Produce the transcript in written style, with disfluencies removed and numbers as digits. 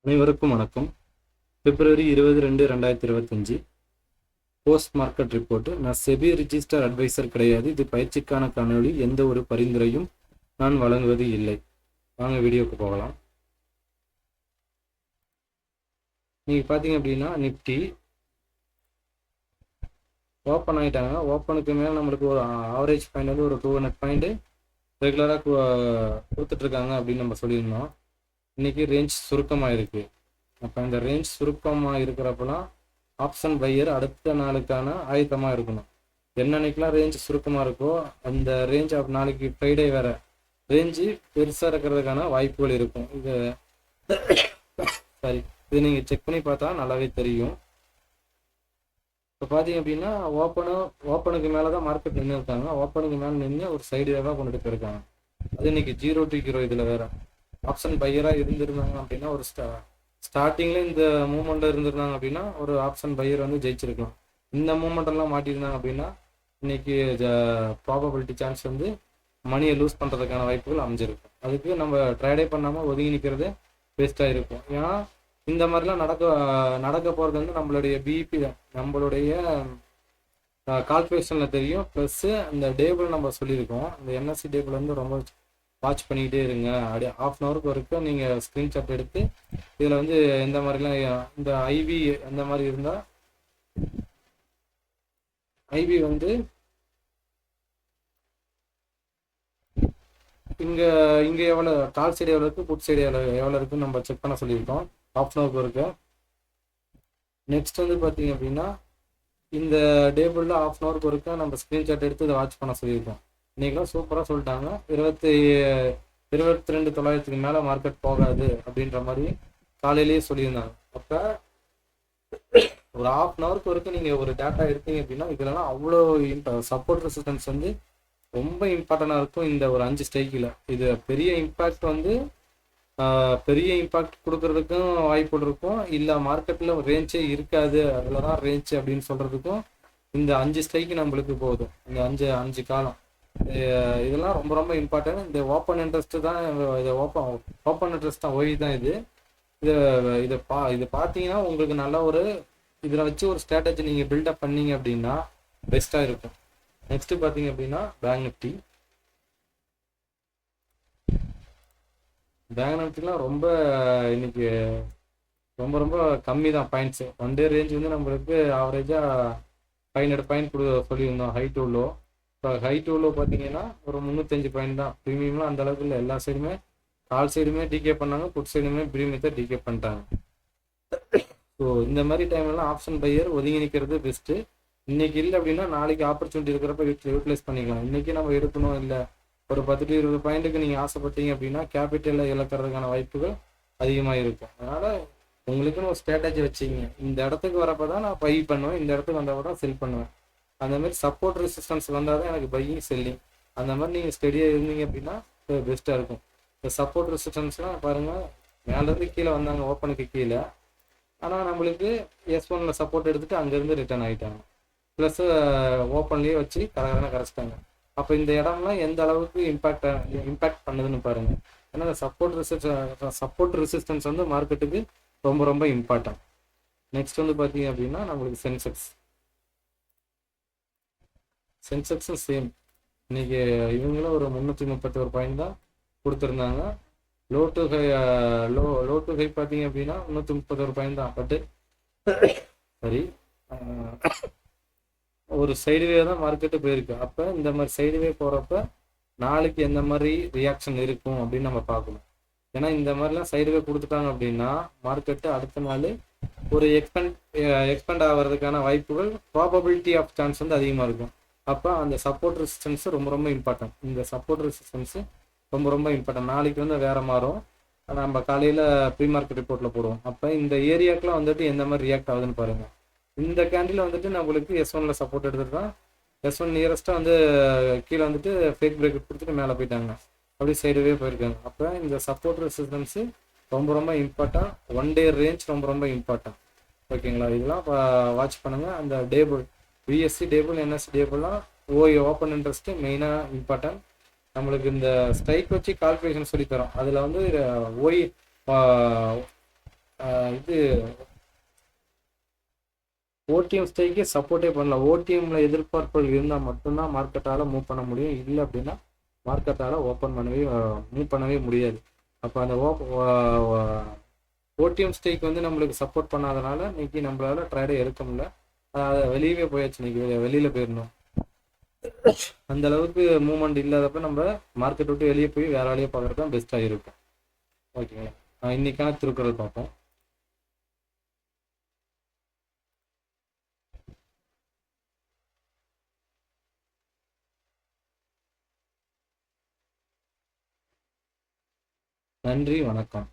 அனைவருக்கும் வணக்கம். பிப்ரவரி 22, 2025 post market report. நான் செபி ரிஜிஸ்டர் அட்வைசர் கிடையாது. இது பயிற்சிக்கான காணொளி. எந்த ஒரு பரிந்துரையும் நான் வழங்குவது இல்லை. வாங்க வீடியோக்கு போகலாம். நீங்கள் பார்த்தீங்க அப்படின்னா நிஃப்டி ஓப்பன் ஆகிட்டாங்க. ஓப்பனுக்கு மேலே நம்மளுக்கு ஒரு ஆவரேஜ் பாயிண்ட் வந்து ஒரு 200 பாயிண்ட் ரெகுலராக கொடுத்துட்ருக்காங்க அப்படின்னு நம்ம சொல்லியிருந்தோம். இன்றைக்கி ரேஞ்ச் சுருக்கமாக இருக்குது. அப்போ இந்த ரேஞ்ச் சுருக்கமாக இருக்கிறப்பலாம் ஆப்ஷன் பையர் அடுத்த நாளுக்கான ஆயத்தமாக இருக்கணும். என்னன்னைக்கெலாம் ரேஞ்ச் சுருக்கமாக இருக்கோ அந்த ரேஞ்ச் நாளைக்கு ஃப்ரைடே வேறு ரேஞ்சு பெருசாக இருக்கிறதுக்கான வாய்ப்புகள் இருக்கும். இது சரி, இது நீங்கள் செக் பண்ணி பார்த்தா நல்லாவே தெரியும். இப்போ பார்த்தீங்க அப்படின்னா ஓப்பனுக்கு மேலே தான் மார்க்கெட் நின்று இருக்காங்க. ஓப்பனுக்கு மேலே நின்று ஒரு சைடு வேவாக கொண்டுட்டு போயிருக்காங்க. அது இன்னைக்கு 0-0 இதில் வேறு ஆப்ஷன் பையராக இருந்திருந்தாங்க அப்படின்னா ஒரு ஸ்டார்டிங்கில் இந்த மூமெண்ட்டில் இருந்திருந்தாங்க அப்படின்னா ஒரு ஆப்ஷன் பையர் வந்து ஜெயிச்சிருக்கலாம். இந்த மூமெண்டெல்லாம் மாட்டியிருந்தாங்க அப்படின்னா இன்னைக்கு ப்ராபபிலிட்டி சான்ஸ் வந்து மணியை லூஸ் பண்ணுறதுக்கான வாய்ப்புகள் அமைஞ்சிருக்கும். அதுக்கு நம்ம ட்ரேடே பண்ணாமல் ஒதுங்கி நிற்கிறது பெஸ்ட்டாக இருக்கும். ஏன்னா இந்த மாதிரிலாம் நடக்க போகிறது வந்து நம்மளுடைய பிபி நம்மளுடைய கால்குலேஷனில் தெரியும். ப்ளஸ்ஸு அந்த டேபிள் நம்ம சொல்லியிருக்கோம். இந்த என்எஸ்சி டேபிள் வந்து ரொம்ப வாட்ச் பண்ணிக்கிட்டே இருங்க. அப்படியே ½ வரைக்கும் நீங்கள் ஸ்க்ரீன்ஷாட் எடுத்து இதில் வந்து எந்த மாதிரிலாம் இந்த ஐவி அந்த மாதிரி இருந்தால் ஐவி வந்து இங்கே எவ்வளோ கால் சைடு எவ்வளோ இருக்குது, புட் சைடு எவ்வளோ இருக்குன்னு நம்ம செக் பண்ண சொல்லியிருக்கோம். ½ இருக்கு. நெக்ஸ்ட் வந்து பார்த்தீங்க அப்படின்னா இந்த டேபிளில் ½ வரைக்கும் நம்ம ஸ்க்ரீன்ஷாட் எடுத்து இதை வாட்ச் பண்ண சொல்லியிருக்கோம். இன்றைக்கெலாம் சூப்பராக சொல்லிட்டாங்க. 22,900 மேலே மார்க்கெட் போகாது அப்படின்ற மாதிரி காலையிலேயே சொல்லியிருந்தாங்க. அப்போ ஒரு ½ வரைக்கும் நீங்கள் ஒரு டேட்டா எடுத்தீங்க அப்படின்னா இதெல்லாம் அவ்வளோ சப்போர்ட் ரெசிஸ்டன்ஸ் வந்து ரொம்ப இம்பார்ட்டண்டாக இருக்கும். இந்த ஒரு 5 ஸ்ட்ரைக்கில் இது பெரிய இம்பாக்ட் கொடுக்கறதுக்கும் வாய்ப்பு இருக்கும். இல்லை மார்க்கெட்டில் ரேஞ்சே இருக்காது, அதில் தான் ரேஞ்சு அப்படின்னு சொல்கிறதுக்கும் இந்த 5 ஸ்ட்ரைக்கு நம்மளுக்கு போதும். இந்த அஞ்சு காலம் இதெல்லாம் ரொம்ப ரொம்ப இம்பார்ட்டன்ட். இந்த ஓப்பன் இன்ட்ரெஸ்ட் தான், இது ஓப்பன் இன்ட்ரெஸ்ட் தான் ஒய் தான் இது. இது பார்த்தீங்கன்னா உங்களுக்கு நல்ல ஒரு இதில் வச்சு ஒரு ஸ்ட்ராட்டஜி நீங்கள் பில்டப் பண்ணீங்க அப்படின்னா பெஸ்ட்டாக இருக்கும். நெக்ஸ்ட் பார்த்தீங்க அப்படின்னா பேங்க் நிஃப்டிலாம் ரொம்ப இன்னைக்கு ரொம்ப ரொம்ப கம்மி தான் பாயிண்ட்ஸு. ஒன் டே ரேஞ்ச் வந்து நம்மளுக்கு ஆவரேஜாக 500 பாயிண்ட் சொல்லியிருந்தோம் ஹை டு லோ. இப்போ ஹை டு லோ பார்த்தீங்கன்னா ஒரு 305 பாயிண்ட் தான். ப்ரீமியம்லாம் அந்த அளவுக்கு இல்லை. எல்லா சைடுமே கால் சைடுமே டிகே பண்ணாங்க, புட் சைடுமே ப்ரீமியத்தை டிகே பண்ணிட்டாங்க. ஸோ இந்த மாதிரி டைம்லாம் ஆப்ஷன் பையர் ஒதுங்கி நிற்கிறது பெஸ்ட்டு. இன்னைக்கு இல்லை அப்படின்னா நாளைக்கு ஆப்பர்ச்சுனிட்டி இருக்கிறப்ப யூட்டிலைஸ் பண்ணிக்கலாம். இன்றைக்கி நம்ம எடுக்கணும், இல்லை ஒரு 10-20 பாயிண்ட்டுக்கு நீங்கள் ஆசைப்பட்டீங்க அப்படின்னா கேபிட்டலில் இழக்கிறதுக்கான வாய்ப்புகள் அதிகமாக இருக்கும். அதனால் உங்களுக்குன்னு ஒரு ஸ்ட்ராட்டஜி வச்சிங்க. இந்த இடத்துக்கு வரப்போ தான் நான் பை பண்ணுவேன், இந்த இடத்துக்கு வந்தப்போ தான் செல் பண்ணுவேன். அந்த மாதிரி சப்போர்ட் ரெசிஸ்டன்ஸ் வந்தால் தான் எனக்கு பையிங் செல்லிங். அந்த மாதிரி நீங்கள் ஸ்டடியாக இருந்தீங்க அப்படின்னா பெஸ்ட்டாக இருக்கும். இந்த சப்போர்ட் ரெசிஸ்டன்ஸ்லாம் பாருங்கள், மேலேருந்து கீழே வந்தாங்க ஓப்பனுக்கு கீழே. ஆனால் நம்மளுக்கு S1ல் சப்போர்ட் எடுத்துகிட்டு அங்கேருந்து ரிட்டர்ன் ஆகிட்டாங்க. ப்ளஸ் ஓப்பன்லேயே வச்சு கரைச்சிட்டாங்க. அப்போ இந்த இடம்லாம் எந்த அளவுக்கு இம்பேக்ட் பண்ணுதுன்னு பாருங்கள். ஏன்னா இந்த சப்போர்ட் ரெசிஸ்டன்ஸ் வந்து மார்க்கெட்டுக்கு ரொம்ப ரொம்ப இம்பார்ட்டன்ட். நெக்ஸ்ட் வந்து பார்த்தீங்க அப்படின்னா நம்மளுக்கு சென்செக்ஸும் சேம். இன்னைக்கு இவங்களும் ஒரு 331 பாயிண்ட் தான் கொடுத்துருந்தாங்க. லோ டு ஹை பார்த்தீங்க அப்படின்னா 331 பாயிண்ட் தான். பட்டு சரி, ஒரு சைடுவே தான் மார்க்கெட்டு போயிருக்கு. அப்போ இந்த மாதிரி சைடுவே போகிறப்ப நாளைக்கு எந்த மாதிரி ரியாக்ஷன் இருக்கும் அப்படின்னு நம்ம பார்க்கணும். ஏன்னா இந்த மாதிரிலாம் சைடுவே கொடுத்துட்டாங்க அப்படின்னா மார்க்கெட்டு அடுத்த நாள் ஒரு எக்ஸ்பெண்ட் ஆகிறதுக்கான வாய்ப்புகள், ப்ராபபிலிட்டி ஆஃப் சான்ஸ் வந்து அதிகமாக இருக்கும். அப்போ அந்த சப்போர்ட் ரெசிஸ்டன்ஸு ரொம்ப ரொம்ப இம்பார்ட்டன்ட். இந்த சப்போர்ட் ரெசிஸ்டன்ஸு ரொம்ப ரொம்ப இம்பார்ட்டன்ட். நாளைக்கு வந்து வேறு மாறும். நம்ம காலையில் ப்ரீ மார்க்கெட் ரிப்போர்ட்டில் போடுவோம். அப்போ இந்த ஏரியாக்கெலாம் வந்துட்டு எந்த மாதிரி ரியாக்ட் ஆகுதுன்னு பாருங்கள். இந்த கேண்டில் வந்துட்டு நம்மளுக்கு S1ல் சப்போர்ட் எடுத்துகிட்டு தான் S1 நியரஸ்ட்டாக வந்து கீழே வந்துட்டு ஃபேக் பிரேக் கொடுத்துட்டு மேலே போயிட்டாங்க. அப்படி சைடுவே போயிருக்காங்க. அப்போ இந்த சப்போர்ட் ரெசிஸ்டன்ஸு ரொம்ப ரொம்ப இம்பார்ட்டன்ட். ஒன் டே ரேஞ்ச் ரொம்ப ரொம்ப இம்பார்ட்டன்ட். ஓகேங்களா? இதெல்லாம் வாட்ச் பண்ணுங்கள். அந்த டேபிள் பிஎஸ்சி டேபிள், என்எஸ்சி டேபிள்லாம் ஓப்பன் இன்ட்ரெஸ்ட்டு மெயினாக இம்பார்ட்டன்ட். நம்மளுக்கு இந்த ஸ்ட்ரைக் வச்சு கால்குலேஷன் சொல்லித்தரோம். அதில் வந்து இது ஓடிஎம் ஸ்டேக்கே சப்போர்ட்டே பண்ணலாம். ஓடிஎம்ல எதிர்பார்ப்புகள் இருந்தால் மட்டும்தான் மார்க்கெட்டால் மூவ் பண்ண முடியும். இல்லை அப்படின்னா மார்க்கெட்டால் மூவ் பண்ணவே முடியாது. அப்போ அந்த ஓடிஎம் ஸ்டேக் வந்து நம்மளுக்கு சப்போர்ட் பண்ணாதனால இன்னைக்கு நம்மளால ட்ரேடே எடுக்க முடியல. அதை வெளியவே போயாச்சு, இன்னைக்கு வெளியில போயிடணும். அந்த அளவுக்கு மூவ்மெண்ட் இல்லாதப்ப நம்ம மார்க்கெட் விட்டு வெளியே போய் வேற வேலையை பார்க்கறது தான் பெஸ்ட்டாக இருக்கும். ஓகேங்களா? இன்னைக்கான திருக்குறள் பார்ப்போம். நன்றி, வணக்கம்.